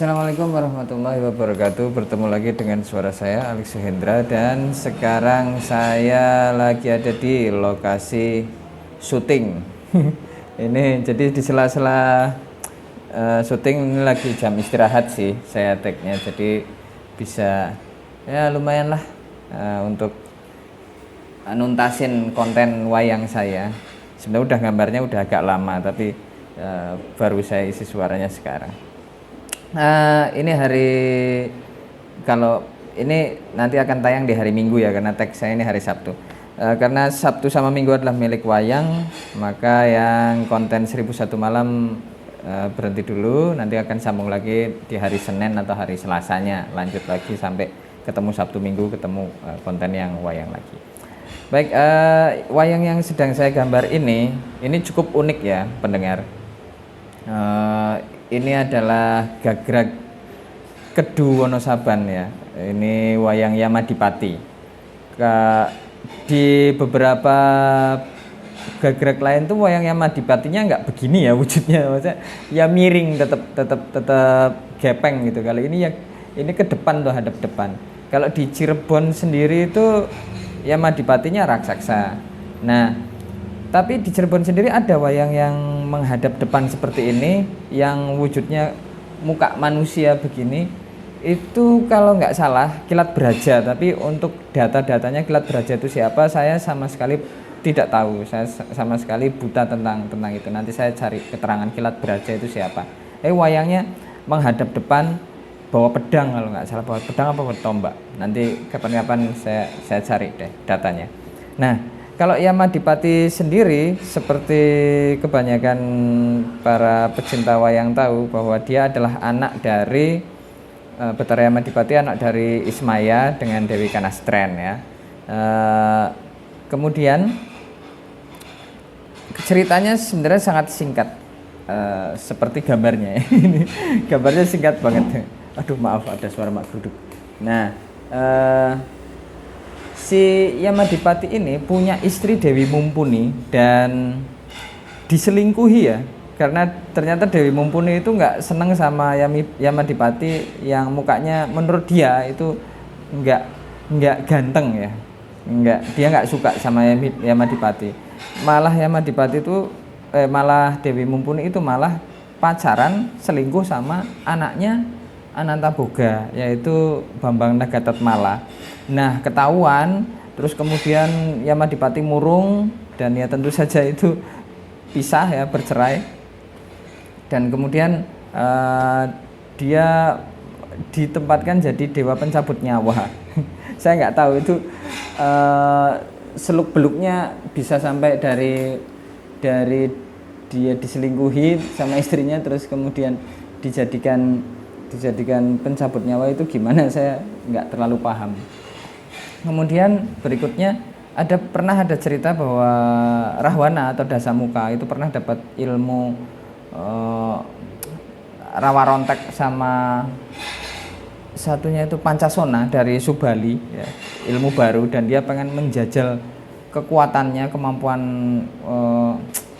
Assalamualaikum warahmatullahi wabarakatuh. Bertemu lagi dengan suara saya Alex Suhendra, dan sekarang saya lagi ada di lokasi syuting. Ini jadi di sela-sela syuting ini lagi jam istirahat sih saya tag-nya, jadi bisa ya lumayan lah untuk nuntasin konten wayang saya. Sebenarnya gambarnya udah agak lama, tapi baru saya isi suaranya sekarang. Ini kalau ini nanti akan tayang di hari Minggu ya, karena tag saya ini hari Sabtu. Karena Sabtu sama Minggu adalah milik wayang, maka yang konten 1001 malam berhenti dulu. Nanti akan sambung lagi di hari Senin atau hari Selasanya, lanjut lagi sampai ketemu Sabtu Minggu, ketemu konten yang wayang lagi. Baik, wayang yang sedang saya gambar ini cukup unik ya pendengar. Ini adalah gagrag Kedu Wonosaban ya. Ini wayang Yamadipati. Di beberapa gagrag lain tuh wayang Yamadipatinya nggak begini ya wujudnya, maksudnya ya miring, tetap gepeng gitu. Kali ini ya ini ke depan tuh, hadap depan. Kalau di Cirebon sendiri itu Yamadipatinya raksasa. Nah, tapi di Cirebon sendiri ada wayang yang menghadap depan seperti ini, yang wujudnya muka manusia begini. Itu kalau nggak salah Kilat Braja, tapi untuk data-datanya Kilat Braja itu siapa saya sama sekali tidak tahu. Saya sama sekali buta tentang itu. Nanti saya cari keterangan Kilat Braja itu siapa. Wayangnya menghadap depan, bawa pedang, kalau nggak salah bawa pedang apa bawa tombak. Nanti kapan-kapan saya cari deh datanya. Nah, kalau Yamadipati sendiri, seperti kebanyakan para pecinta wayang tahu, bahwa dia adalah anak dari Betara Yamadipati, anak dari Ismaya dengan Dewi Kanastren ya. Kemudian ceritanya sebenarnya sangat singkat, seperti gambarnya. Ini gambarnya singkat banget. Aduh maaf, ada suara mak duduk. Nah, si Yamadipati ini punya istri Dewi Mumpuni dan diselingkuhi ya, karena ternyata Dewi Mumpuni itu nggak seneng sama Yamadipati yang mukanya menurut dia itu nggak ganteng ya, dia nggak suka sama Yamadipati. Malah Yamadipati itu malah Dewi Mumpuni itu malah pacaran selingkuh sama anaknya Anantaboga, yaitu Bambang Nagatatmala. Nah, ketahuan, terus kemudian Yamadipati murung, dan ya tentu saja itu pisah ya, bercerai. Dan kemudian dia ditempatkan jadi dewa pencabut nyawa. Saya nggak tahu itu seluk beluknya bisa sampai dari dia diselingkuhi sama istrinya, terus kemudian dijadikan pencabut nyawa itu gimana, saya nggak terlalu paham. Kemudian berikutnya pernah ada cerita bahwa Rahwana atau Dasamuka itu pernah dapat ilmu rawa rontek sama satunya itu Pancasona dari Subali ya, ilmu baru, dan dia pengen menjajal kekuatannya, kemampuan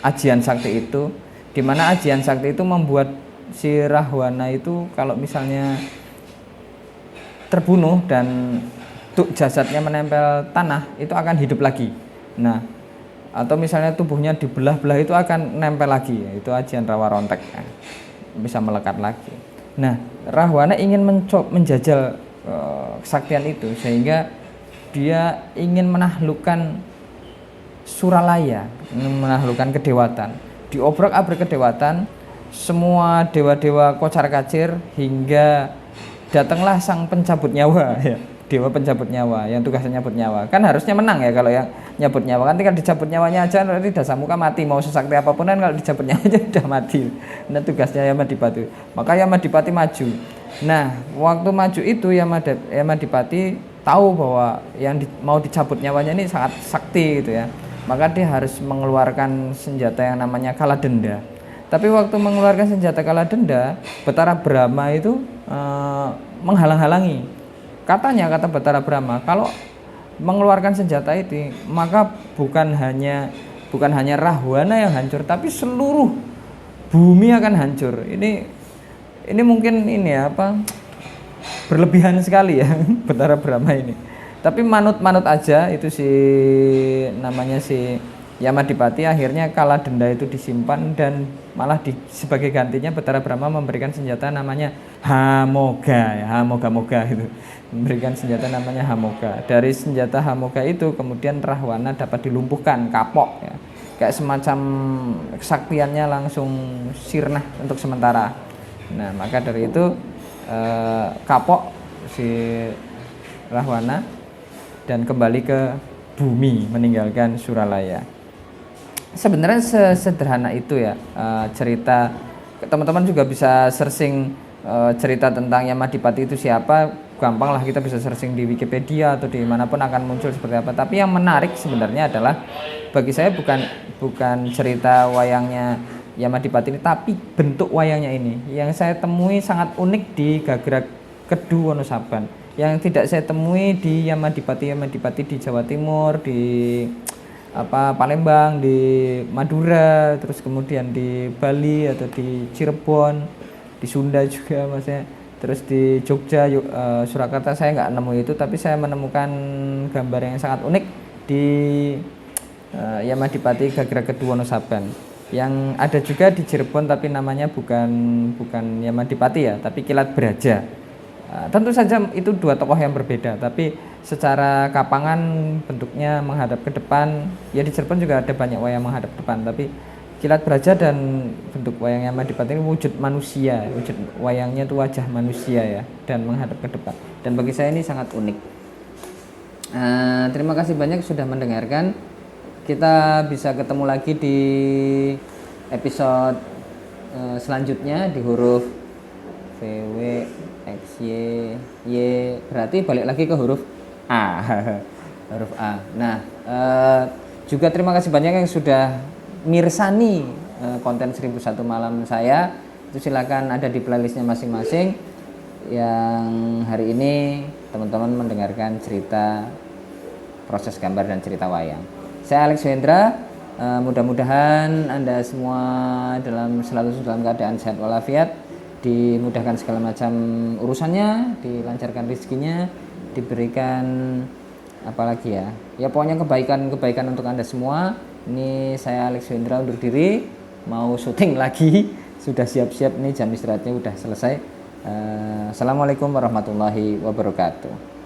ajian sakti itu, dimana ajian sakti itu membuat si Rahwana itu kalau misalnya terbunuh dan jasadnya menempel tanah itu akan hidup lagi. Nah, atau misalnya tubuhnya dibelah-belah itu akan nempel lagi, itu ajian rawa rontek, bisa melekat lagi. Nah, Rahwana ingin menjajal kesaktian itu, sehingga dia ingin menaklukkan Suralaya, menaklukkan kedewatan. Diobrak-abrik kedewatan, semua dewa-dewa kocar-kacir, hingga datanglah sang pencabut nyawa ya, dewa pencabut nyawa yang tugasnya nyabut nyawa. Kan harusnya menang ya kalau yang nyabut nyawa, kan tinggal dicabut nyawanya aja nanti Dasamuka mati, mau sesakti apapun kan kalau dicabut nyawanya udah mati. Nah, tugasnya Yamadipati. Maka Yamadipati maju. Nah, waktu maju itu Yamadipati tahu bahwa yang mau dicabut nyawanya ini sangat sakti gitu ya. Maka dia harus mengeluarkan senjata yang namanya Kaladenda. Tapi waktu mengeluarkan senjata Kaladenda, Betara Brahma itu menghalang-halangi. Kata Betara Brahma, kalau mengeluarkan senjata itu, maka bukan hanya Rahwana yang hancur, tapi seluruh bumi akan hancur. Ini ini mungkin ini ya apa berlebihan sekali ya Betara Brahma ini. Tapi manut-manut aja itu si namanya si Yamadipati, akhirnya kala denda itu disimpan dan malah sebagai gantinya Betara Brahma memberikan senjata namanya Hamoga ya, Hamoga-moga itu. Memberikan senjata namanya Hamoga. Dari senjata Hamoga itu kemudian Rahwana dapat dilumpuhkan, kapok ya. Kayak semacam kesaktiannya langsung sirna untuk sementara. Nah, maka dari itu kapok si Rahwana dan kembali ke bumi meninggalkan Suralaya. Sebenarnya sesederhana itu ya cerita. Teman-teman juga bisa searching cerita tentang Yamadipati itu siapa, gampang lah, kita bisa searching di Wikipedia atau di manapun akan muncul seperti apa. Tapi yang menarik sebenarnya adalah bagi saya bukan cerita wayangnya Yamadipati ini, tapi bentuk wayangnya ini yang saya temui sangat unik di Gagrag Kedu Wonosaban, yang tidak saya temui di Yamadipati di Jawa Timur, di Palembang, di Madura, terus kemudian di Bali atau di Cirebon, di Sunda juga maksudnya, terus di Jogja, Surakarta saya nggak nemu itu, tapi saya menemukan gambar yang sangat unik di Yamadipati Gagrag Kedu Wonosaban, yang ada juga di Cirebon tapi namanya bukan Yamadipati ya, tapi Kilat Braja. Tentu saja itu dua tokoh yang berbeda, tapi secara kapangan bentuknya menghadap ke depan. Ya di Cirebon juga ada banyak wayang menghadap ke depan, tapi Kilat Braja dan bentuk wayang Yamadipati ini wujud manusia, wujud wayangnya itu wajah manusia ya, dan menghadap ke depan. Dan bagi saya ini sangat unik. Terima kasih banyak sudah mendengarkan. Kita bisa ketemu lagi di episode selanjutnya di huruf VW X Y berarti balik lagi ke huruf A. Huruf A. Nah, juga terima kasih banyak yang sudah mirsani konten 1001 malam saya. Itu silakan ada di playlistnya masing-masing. Yang hari ini teman-teman mendengarkan cerita proses gambar dan cerita wayang. Saya Alex Wendra. Mudah-mudahan Anda semua selalu dalam keadaan sehat walafiat, dimudahkan segala macam urusannya, dilancarkan rezekinya, diberikan apalagi ya pokoknya kebaikan untuk Anda semua. Ini saya Alex Wendra undur diri, mau syuting lagi, sudah siap-siap nih, jam istirahatnya udah selesai. Assalamualaikum warahmatullahi wabarakatuh.